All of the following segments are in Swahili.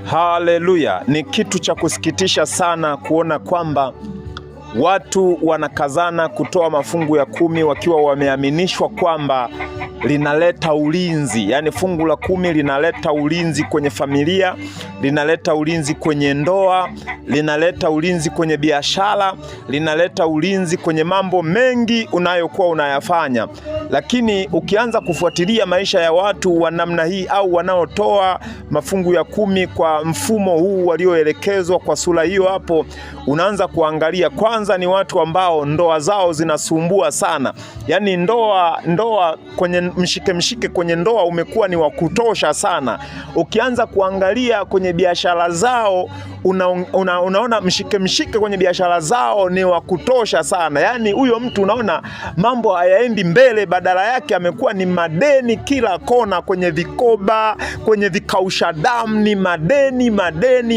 Haleluya! Ni kitu cha kusikitisha sana kuona kwamba watu wanakazana kutoa mafungu ya 10 wakiwa wameaminishwa kwamba linaleta ulinzi. Yaani fungu la 10 linaleta ulinzi kwenye familia, linaleta ulinzi kwenye ndoa, linaleta ulinzi kwenye biashara, linaleta ulinzi kwenye mambo mengi unayokuwa unayafanya. Lakini ukianza kufuatilia maisha ya watu wa namna hii au wanaotoa mafungu ya 10 kwa mfumo huu walioelekezwa kwa sura hiyo hapo, unaanza kuangalia kwanza ni watu ambao ndoa zao zinasumbua sana. Yaani ndoa kwenye mshike kwenye ndoa umekuwa ni wa kutosha sana. Ukianza kuangalia kwenye biashara zao unaona mshike kwenye biashara zao ni wa kutosha sana. Yaani huyo mtu unaona mambo hayaendi mbele, badala yake amekuwa ni madeni kila kona, kwenye vikoba, kwenye vikausha damu, ni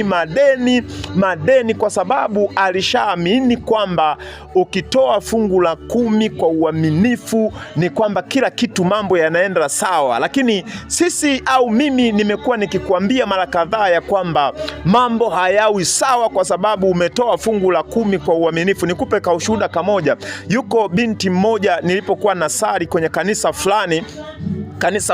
madeni, kwa sababu alishaamini kwamba ukitoa fungu la 10 kwa uaminifu ni kwamba kila kitu mambo yanaenda sawa. Lakini sisi au mimi nimekuwa nikikwambia mara kadhaa ya kwamba mambo hayawi sawa kwa sababu umetoa fungu la 10 kwa uaminifu. Nikupe kaushuhuda kamoja. Yuko binti mmoja nilipokuwa nasali kwenye kanisa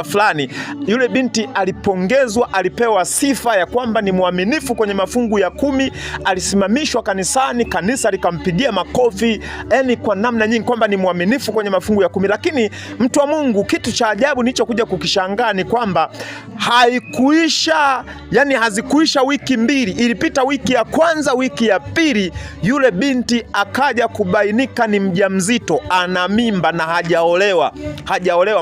fulani, yule binti alipongezwa, alipewa sifa ya kwamba ni mwaminifu kwenye mafungu ya 10. Alisimamishwa kanisani, kanisa likampigia makofi, yani kwa namna nyingi kwamba ni mwaminifu kwenye mafungu ya 10. Lakini mtu wa Mungu, kitu cha ajabu nilichokuja kukishangaa ni kwamba hazikuisha wiki 2, ilipita wiki ya kwanza, wiki ya pili, yule binti akaja kubainika ni mjamzito, ana mimba na hajaolewa.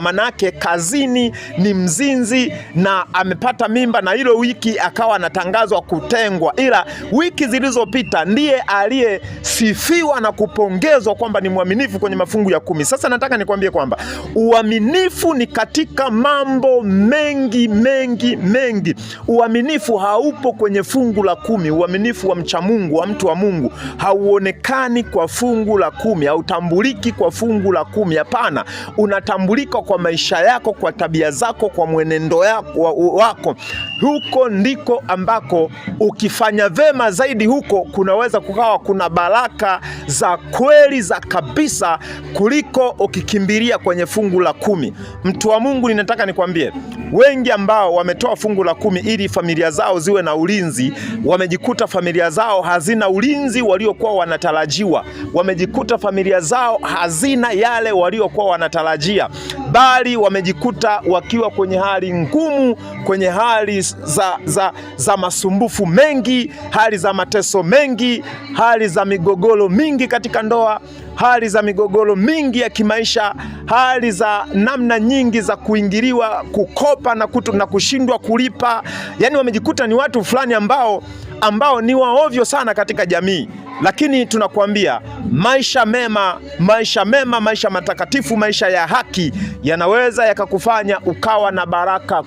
Manake kazini ni mzinzi na amepata mimba, na hilo wiki akawa anatangazwa kutengwa. Ila wiki zilizopita ndiye aliyesifiwa na kupongezwa kwamba ni mwaminifu kwenye mafungu ya 10. Sasa nataka nikwambie kwamba uaminifu ni katika mambo mengi. Uaminifu haupo kwenye fungu la 10. Uaminifu wa mcha Mungu, wa mtu wa Mungu, hauonekani kwa fungu la 10, hautambuliki kwa fungu la 10. Hapana, unatambulika kwa maisha yako, kwa tabia zako, kwa mwenendo wako. Huko ndiko ambako ukifanya vema zaidi, huko kunaweza kukawa kuna baraka za kweli za kabisa kuliko ukikimbilia kwenye fungu la 10. Mtu wa Mungu, ninataka nikwambie, wengi ambao wametoa fungu la 10 ili familia zao ziwe na ulinzi, wamejikuta familia zao hazina ulinzi waliokuwa wanatarajiwa. Wamejikuta familia zao hazina yale waliokuwa wanatarajia, bali wamejikuta wakiwa kwenye hali ngumu, kwenye hali za masumbufu mengi, hali za mateso mengi, hali za migogoro mingi katika ndoa, hali za migogoro mingi ya kimaisha, hali za namna nyingi za kuingiliwa, kukopa na kushindwa kulipa. Yaani wamejikuta ni watu fulani ambao ni waovyo sana katika jamii. Lakini tunakuambia maisha mema, maisha matakatifu, maisha ya haki yanaweza yakakufanya ukawa na baraka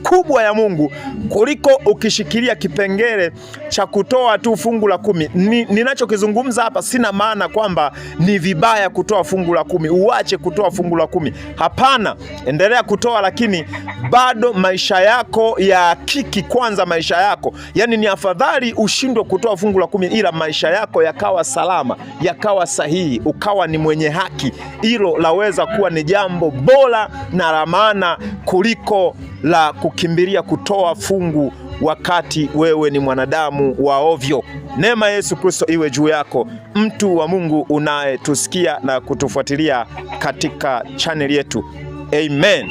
kubwa ya Mungu kuliko ukishikilia kipengele cha kutoa tu fungu la 10. Ninachokizungumza hapa, sina maana kwamba ni vibaya kutoa fungu la 10, uache kutoa fungu la 10. Hapana, endelea kutoa, lakini bado maisha yako ya hakiki kwanza, maisha yako. Yaani ni afadhali ushindwe kutoa fungu la 10 ila maisha yako yakawa salama, yakawa sahihi, ukawa ni mwenye haki. Hilo laweza kuwa ni jambo bora na la maana kuliko la kukimbilia kutoa fungu wakati wewe ni mwanadamu wa ovyo. Neema ya Yesu Kristo iwe juu yako, mtu wa Mungu unayetusikia na kutufuatilia katika channel yetu. Amen.